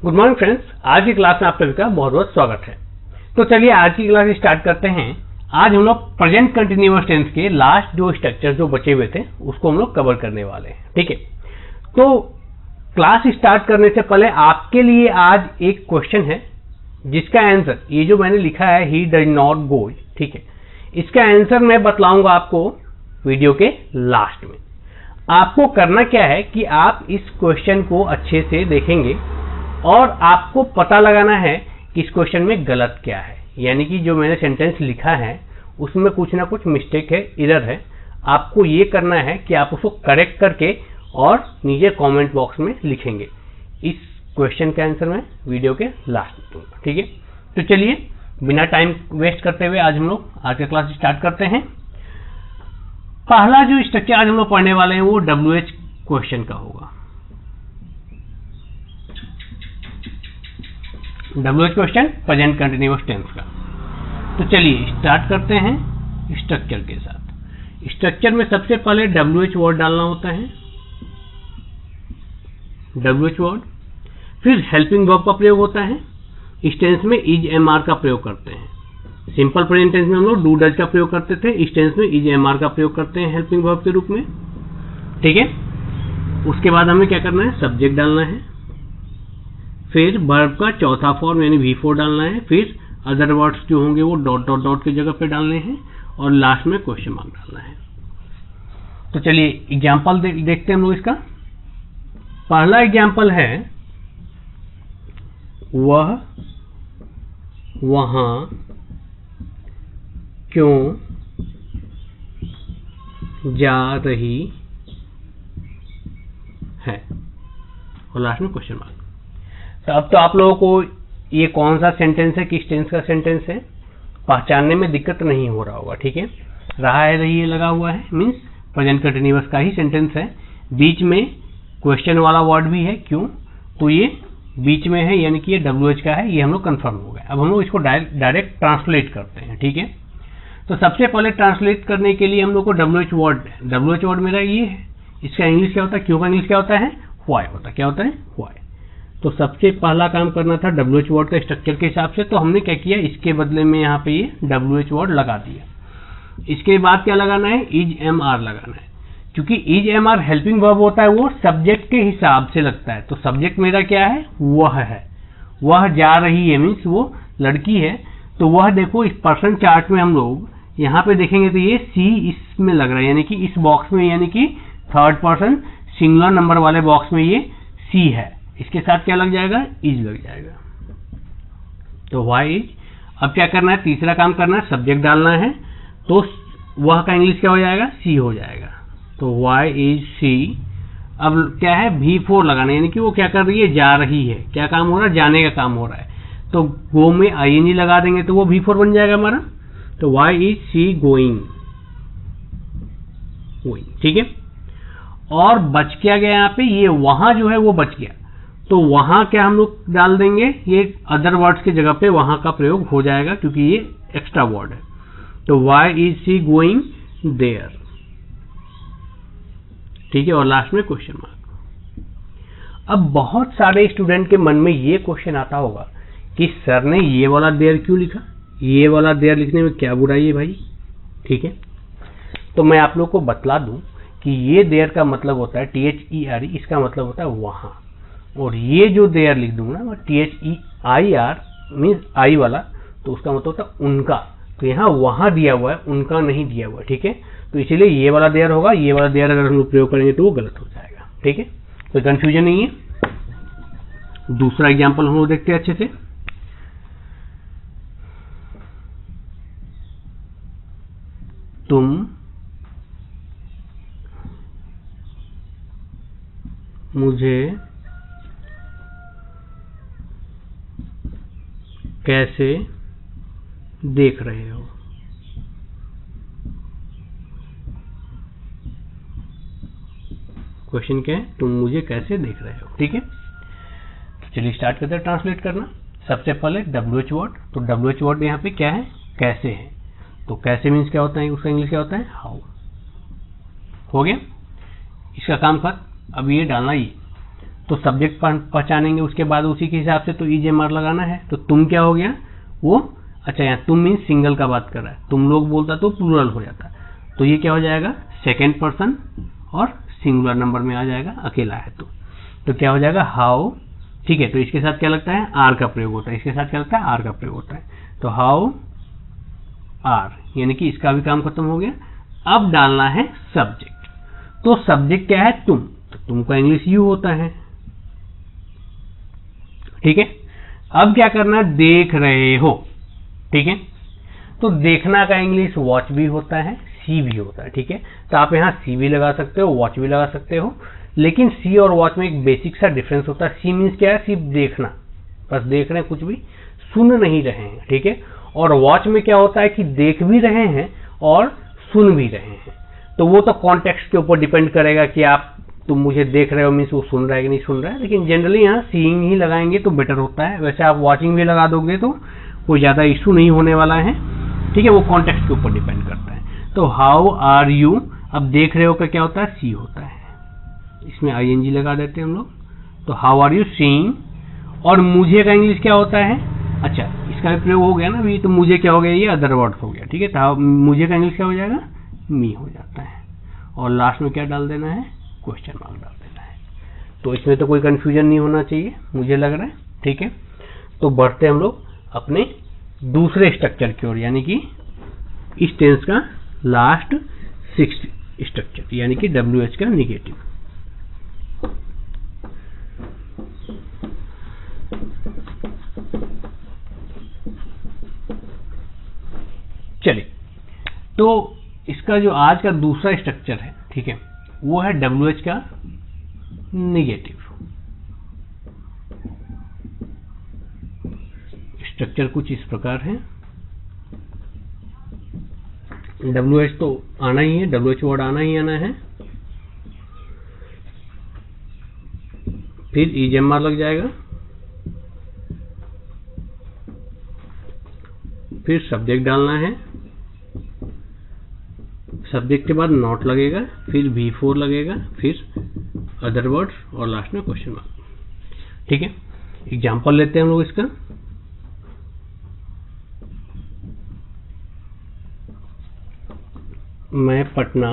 Good morning friends, आज की class में आप सभी का बहुत बहुत स्वागत है। तो चलिए आज की क्लास स्टार्ट करते हैं। आज हम लोग प्रेजेंट कंटिन्यूअस टेंस के लास्ट जो स्ट्रक्चर जो बचे हुए थे उसको हम लोग कवर करने वाले हैं। ठीक है, तो क्लास स्टार्ट करने से पहले आपके लिए आज एक क्वेश्चन है जिसका आंसर ये जो मैंने लिखा है ही डज नॉट गो। ठीक है, इसका आंसर मैं बतलाऊंगा आपको वीडियो के लास्ट में। आपको करना क्या है कि आप इस क्वेश्चन को अच्छे से देखेंगे और आपको पता लगाना है कि इस क्वेश्चन में गलत क्या है, यानी कि जो मैंने सेंटेंस लिखा है उसमें कुछ ना कुछ मिस्टेक है, एरर है। आपको ये करना है कि आप उसको करेक्ट करके और नीचे कमेंट बॉक्स में लिखेंगे। इस क्वेश्चन का आंसर मैं वीडियो के लास्ट में दूंगा। ठीक है, तो चलिए बिना टाइम वेस्ट करते हुए आज हम लोग आज का क्लास स्टार्ट करते हैं। पहला जो स्ट्रक्चर आज हम लोग पढ़ने वाले हैं वो WH क्वेश्चन का होगा। WH question present continuous tense का। तो चलिए स्टार्ट करते हैं स्ट्रक्चर के साथ। स्ट्रक्चर में सबसे पहले WH वर्ड डालना होता है, WH वर्ड। फिर हेल्पिंग वर्ब का प्रयोग होता है। इस टेंस में इज MR का प्रयोग करते हैं। सिंपल प्रेजेंट टेंस में हम लोग डू डज का प्रयोग करते थे, इस टेंस में इज MR का प्रयोग करते हैं हेल्पिंग वर्ब के रूप में। ठीक है, उसके बाद हमें क्या करना है, सब्जेक्ट डालना है। फिर वर्ब का चौथा फॉर्म यानी V4 डालना है। फिर अदर वर्ड्स जो होंगे वो डॉट डॉट डॉट की जगह पे डालने हैं और लास्ट में क्वेश्चन मार्क डालना है। तो चलिए एग्जांपल देखते हैं हम लोग इसका। पहला एग्जांपल है वह वहां क्यों जा रही है और लास्ट में क्वेश्चन मार्क। तो अब तो आप लोगों को ये कौन सा सेंटेंस है, किस टेंस का सेंटेंस है, पहचानने में दिक्कत नहीं हो रहा होगा। ठीक है, रहा है रही लगा हुआ है, मीन्स प्रेजेंट कंटिन्यूअस का ही सेंटेंस है। बीच में क्वेश्चन वाला वर्ड भी है, क्यों, तो ये बीच में है यानी कि ये WH का है, ये हम लोग कंफर्म हो गए। अब हम लोग इसको डायरेक्ट ट्रांसलेट करते हैं। ठीक है, तो सबसे पहले ट्रांसलेट करने के लिए हम लोग को WH वर्ड मेरा ये है। इसका इंग्लिश क्या होता है, क्यों का इंग्लिश क्या होता है, व्हाई होता है। क्या होता है, व्हाई। तो सबसे पहला काम करना था WH वर्ड का स्ट्रक्चर के हिसाब से, तो हमने क्या किया, इसके बदले में यहाँ पे ये WH वर्ड लगा दिया। इसके बाद क्या लगाना है, इज MR लगाना है। क्योंकि इज MR हेल्पिंग वर्ब होता है, वो सब्जेक्ट के हिसाब से लगता है। तो सब्जेक्ट मेरा क्या है, वह है, वह जा रही है, मीन्स वो लड़की है। तो वह देखो इस पर्सन चार्ट में हम लोग यहाँ पे देखेंगे तो ये C इसमें लग रहा है, यानी कि इस बॉक्स में, यानी कि थर्ड पर्सन सिंगुलर नंबर वाले बॉक्स में ये C है। इसके साथ क्या लग जाएगा, इज लग जाएगा। तो वाई इज। अब क्या करना है, तीसरा काम करना है, सब्जेक्ट डालना है। तो वह का इंग्लिश क्या हो जाएगा, सी हो जाएगा। तो वाई इज सी। अब क्या है, V4 लगाना है, यानी कि वो क्या कर रही है, जा रही है। क्या काम हो रहा है, जाने का काम हो रहा है। तो गो में ING लगा देंगे तो वो V4 बन जाएगा हमारा। तो वाई इज सी गोइंग। ठीक है, और बच क्या गया यहाँ पे, ये वहां जो है वो बच गया। तो वहां क्या हम लोग डाल देंगे, ये अदर वर्ड्स की जगह पे वहां का प्रयोग हो जाएगा क्योंकि ये एक्स्ट्रा वर्ड है। तो why is she going there. ठीक है, और लास्ट में क्वेश्चन मार्क। अब बहुत सारे स्टूडेंट के मन में ये क्वेश्चन आता होगा कि सर ने ये वाला देयर क्यों लिखा, ये वाला देयर लिखने में क्या बुराई है भाई। ठीक है, तो मैं आप लोग को बतला दूं कि ये देयर का मतलब होता है THERE, इसका मतलब होता है वहां। और ये जो देयर लिख दूंगा ना THEIR मीन्स आई वाला, तो उसका मतलब होता है उनका। तो यहाँ वहां दिया हुआ है, उनका नहीं दिया हुआ है। ठीक है, तो इसीलिए ये वाला देयर होगा। ये वाला देयर अगर हम लोग प्रयोग करेंगे तो वो गलत हो जाएगा। ठीक है, कोई कंफ्यूजन नहीं है। दूसरा एग्जाम्पल हम लोग देखते हैं अच्छे से। तुम मुझे कैसे देख रहे हो। क्वेश्चन क्या है, तुम मुझे कैसे देख रहे हो। ठीक है, तो चलिए स्टार्ट करते हैं ट्रांसलेट करना। सबसे पहले WH वर्ड। तो WH वर्ड यहाँ पे क्या है, कैसे है। तो कैसे मीन्स क्या होता है, उसका इंग्लिश क्या होता है, हाउ। हो गया, इसका काम खत्म। अब ये डालना, ये तो सब्जेक्ट पहचानेंगे, उसके बाद उसी के हिसाब से तो ईजेएमआर लगाना है। तो तुम क्या हो गया वो, अच्छा यहाँ तुम मीन्स सिंगल का बात कर रहा है, तुम लोग बोलता तो प्लूरल हो जाता, तो ये क्या हो जाएगा सेकेंड पर्सन और सिंगुलर नंबर में आ जाएगा, अकेला है तो क्या हो जाएगा हाउ। ठीक है, तो इसके साथ क्या लगता है आर का प्रयोग होता है, इसके साथ क्या लगता है आर का प्रयोग होता है, तो हाउ आर, यानी कि इसका भी काम खत्म हो गया। अब डालना है सब्जेक्ट, तो सब्जेक्ट क्या है तुम, तो तुम का इंग्लिश यू होता है। ठीक है, अब क्या करना है देख रहे हो। ठीक है, तो देखना का इंग्लिश वॉच भी होता है, सी भी होता है। ठीक है, तो आप यहाँ सी भी लगा सकते हो, वॉच भी लगा सकते हो, लेकिन सी और वॉच में एक बेसिक सा डिफरेंस होता है। सी मीन्स क्या है सिर्फ देखना, बस देख रहे हैं, कुछ भी सुन नहीं रहे हैं। ठीक है, और वॉच में क्या होता है कि देख भी रहे हैं और सुन भी रहे हैं। तो वो तो कॉन्टेक्स्ट के ऊपर डिपेंड करेगा कि तुम मुझे देख रहे हो मीन्स वो सुन रहा है कि नहीं सुन रहा है, लेकिन जनरली यहाँ सीइंग ही लगाएंगे तो बेटर होता है। वैसे आप वॉचिंग भी लगा दोगे तो कोई ज़्यादा इशू नहीं होने वाला है। ठीक है, वो कॉन्टेक्स्ट के ऊपर डिपेंड करता है। तो हाउ आर यू, अब देख रहे हो का क्या होता है सी होता है, इसमें आईएनजी लगा देते हैं हम लोग, तो हाउ आर यू सीइंग। और मुझे का इंग्लिश क्या होता है, अच्छा इसका भी प्रयोग हो गया ना अभी, तो मुझे क्या हो गया ये अदर वर्ड हो गया। ठीक है, तो मुझे का इंग्लिश क्या हो जाएगा मी हो जाता है, और लास्ट में क्या डाल देना है क्वेश्चन मार्क डाल देना है। तो इसमें तो कोई कंफ्यूजन नहीं होना चाहिए मुझे लग रहा है। ठीक है, तो बढ़ते हम लोग अपने दूसरे स्ट्रक्चर की ओर, यानी कि इस टेंस का लास्ट 6 स्ट्रक्चर, यानी कि WH का निगेटिव। चलिए, तो इसका जो आज का दूसरा स्ट्रक्चर है, ठीक है, वो है WH का निगेटिव। स्ट्रक्चर कुछ इस प्रकार है, WH तो आना ही है, WH वर्ड आना ही आना है, फिर ईजेएमआर लग जाएगा, फिर सब्जेक्ट डालना है, सब्जेक्ट के बाद नॉट लगेगा, फिर V4 लगेगा, फिर अदर वर्ड्स और लास्ट में क्वेश्चन मार्क। ठीक है, एग्जाम्पल लेते हैं हम लोग इसका। मैं पटना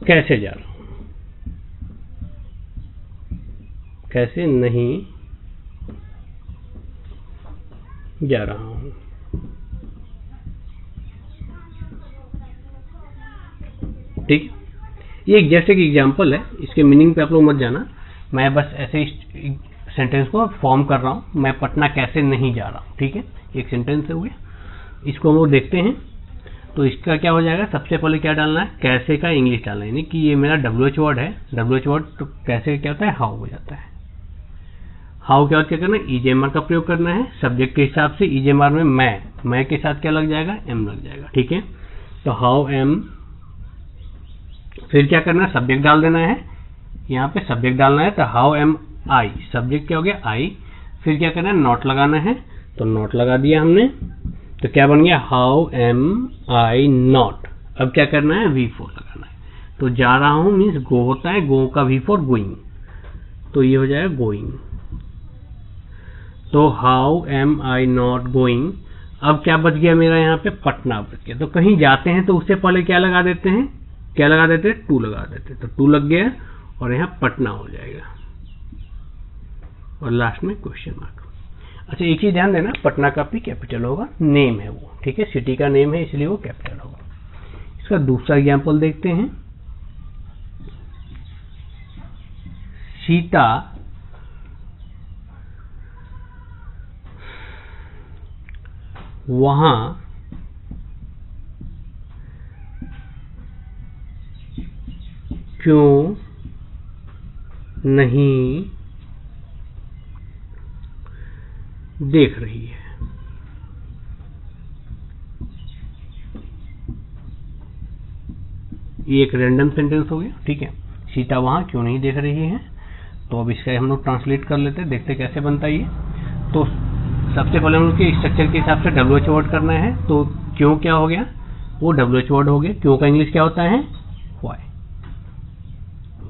कैसे जा रहा हूं, कैसे नहीं जा रहा हूं। ठीक, ये एक जैसे कि एग्जाम्पल है, इसके मीनिंग पे आप लोग मत जाना, मैं बस ऐसे सेंटेंस को फॉर्म कर रहा हूं, मैं पटना कैसे नहीं जा रहा हूं। ठीक है, एक सेंटेंस है हुए, इसको हम लोग देखते हैं। तो इसका क्या हो जाएगा, सबसे पहले क्या डालना है कैसे का इंग्लिश डालना है, यानी कि ये मेरा WH वर्ड है, WH वर्ड तो कैसे क्या होता है हाउ हो जाता है। हाउ क्या क्या करना है ईजेएमआर का प्रयोग करना है, सब्जेक्ट के हिसाब से ईजेएमआर में मैं के साथ क्या लग जाएगा एम लग जाएगा। ठीक है, तो हाउ एम, फिर क्या करना है सब्जेक्ट डाल देना है, यहाँ पे सब्जेक्ट डालना है, तो हाउ एम आई, सब्जेक्ट क्या हो गया आई, फिर क्या करना है नॉट लगाना है, तो नॉट लगा दिया हमने, तो क्या बन गया हाउ एम आई नॉट। अब क्या करना है V4 लगाना है, तो जा रहा हूं मीन्स गो होता है, गो का V4 गोइंग, तो ये हो जाएगा गोइंग। तो how am I not going. अब क्या बच गया मेरा यहाँ पे पटना बच गया, तो कहीं जाते हैं तो उससे पहले क्या लगा देते हैं, क्या लगा देते हैं टू लगा देते हैं, तो टू लग गया और यहाँ पटना हो जाएगा और लास्ट में क्वेश्चन मार्क। अच्छा एक चीज ध्यान देना, पटना का भी कैपिटल होगा, नेम है वो, ठीक है, सिटी का नेम है इसलिए वो कैपिटल होगा। इसका दूसरा एग्जांपल देखते हैं, सीता वहां क्यों नहीं देख रही है। ये एक रैंडम सेंटेंस हो गया, ठीक है, सीता वहां क्यों नहीं देख रही है। तो अब इसका हम लोग ट्रांसलेट कर लेते हैं, देखते कैसे बनता है ये। तो सबसे पहले हम लोग के स्ट्रक्चर के हिसाब से WH वर्ड करना है, तो क्यों क्या हो गया वो WH वर्ड हो गया, क्यों का इंग्लिश क्या होता है व्हाई,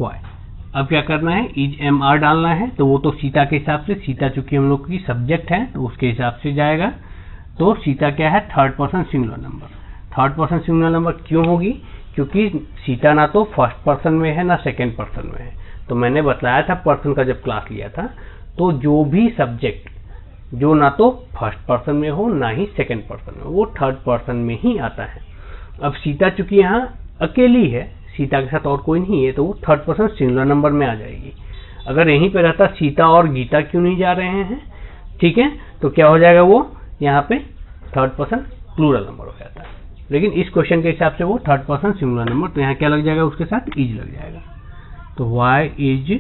वाई। अब क्या करना है, इज एम आर डालना है, तो वो तो सीता के हिसाब से, सीता चूंकि हम लोग की सब्जेक्ट है तो उसके हिसाब से जाएगा। तो सीता क्या है, third person singular number. Third person singular number क्यों होगी, क्योंकि सीता ना तो फर्स्ट पर्सन में है ना सेकेंड पर्सन में है। तो मैंने बताया था पर्सन का जब क्लास लिया था, तो जो भी सब्जेक्ट जो ना तो फर्स्ट पर्सन में हो ना ही सेकेंड पर्सन में, वो थर्ड पर्सन में ही आता है। अब सीता चूंकि यहाँ अकेली है, सीता के साथ और कोई नहीं है, तो वो थर्ड पर्सन सिंगुलर नंबर में आ जाएगी। अगर यहीं पे रहता सीता और गीता क्यों नहीं जा रहे हैं, ठीक है, तो क्या हो जाएगा, वो यहाँ पे थर्ड पर्सन प्लूरल नंबर हो जाता है। लेकिन इस क्वेश्चन के हिसाब से वो थर्ड पर्सन सिंगुलर नंबर, तो यहाँ क्या लग जाएगा, उसके साथ इज लग जाएगा। तो वाई इज,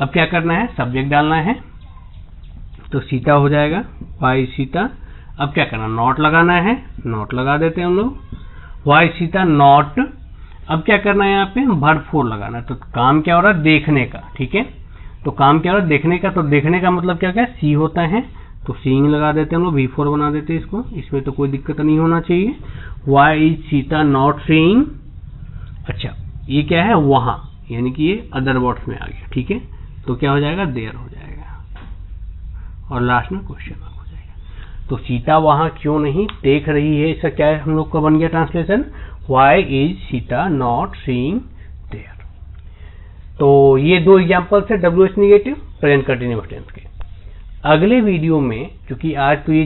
अब क्या करना है, सब्जेक्ट डालना है, तो सीता हो जाएगा, वाई सीता। अब क्या करना, नॉट लगाना है, नॉट लगा देते हैं हम लोग, वाई सीता नॉट। अब क्या करना है, यहाँ पे वर्ब 4 लगाना है। तो काम क्या हो रहा है, देखने का, ठीक है। तो काम क्या हो रहा है, देखने का। तो देखने का मतलब क्या क्या है, सी होता है, तो सीइंग लगा देते हैं हम लोग, V4 बना देते हैं इसको, इसमें तो कोई दिक्कत नहीं होना चाहिए। Why is Sita not seeing. अच्छा, ये क्या है, वहां, यानी कि ये अदर वर्ड्स में आ गया, ठीक है। तो क्या हो जाएगा, देयर हो जाएगा, और लास्ट में क्वेश्चन मार्क हो जाएगा। तो सीता वहां क्यों नहीं देख रही है, इसका क्या है, हम लोग का बन गया translation, why is Sita not seeing there. तो ये दो एग्जांपल्स है WH negative present continuous tense के। अगले वीडियो में, क्योंकि आज तो ये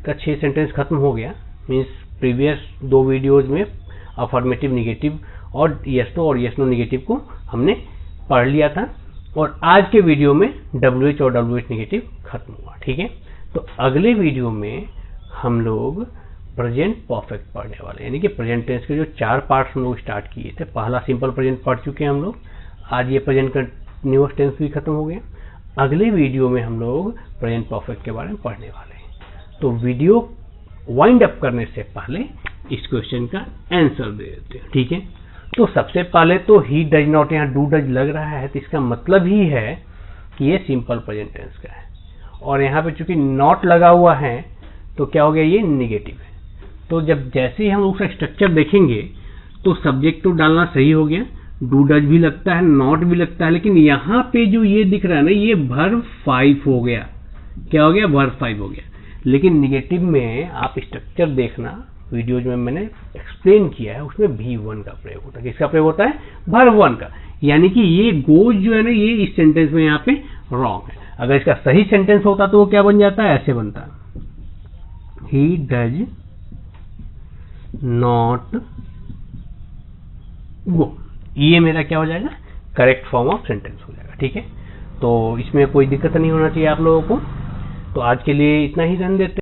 6 सेंटेंस खत्म हो गया, मीन्स प्रीवियस 2 वीडियोज में अफर्मेटिव नेगेटिव और यस नो और यस नो नेगेटिव को हमने पढ़ लिया था, और आज के वीडियो में WH और WH नेगेटिव खत्म हुआ, ठीक है। तो अगले वीडियो में हम लोग प्रेजेंट परफेक्ट पढ़ने वाले, यानी कि प्रेजेंट टेंस के जो 4 पार्ट्स हम लोग स्टार्ट किए थे। पहला सिंपल प्रेजेंट पढ़ चुके हैं हम लोग, आज ये प्रेजेंट कंटिन्यूअस टेंस भी खत्म हो गया। अगले वीडियो में हम लोग प्रेजेंट परफेक्ट के बारे में पढ़ने वाले हैं। तो वीडियो वाइंड अप करने से पहले इस क्वेश्चन का आंसर दे देते हैं, ठीक है। तो सबसे पहले तो ही डज नॉट, यहाँ डू डज लग रहा है, तो इसका मतलब ही है कि ये सिंपल प्रेजेंट टेंस का है, और यहाँ पे चूंकि नॉट लगा हुआ है तो क्या हो गया, ये निगेटिव है। तो जब जैसे ही हम उसका स्ट्रक्चर देखेंगे तो सब्जेक्ट तो डालना सही हो गया, डू डज भी लगता है, नॉट भी लगता है, लेकिन यहाँ पे जो ये दिख रहा है ना, ये वर्ब 5 हो गया। क्या हो गया, वर्ब 5 हो गया। लेकिन निगेटिव में आप स्ट्रक्चर देखना, वीडियोज में मैंने एक्सप्लेन किया है, उसमें V1 का प्रयोग होता है। किसका प्रयोग होता है, वर्ब 1 का। यानी कि ये गोज जो है ना, ये इस सेंटेंस में यहाँ पे रॉन्ग है। अगर इसका सही सेंटेंस होता तो वो क्या बन जाता है, ऐसे बनता, ही डज नॉट गो। ये मेरा क्या हो जाएगा, करेक्ट फॉर्म ऑफ सेंटेंस हो जाएगा, ठीक है। तो इसमें कोई दिक्कत नहीं होना चाहिए आप लोगों को। तो आज के लिए इतना ही रहने देते हैं।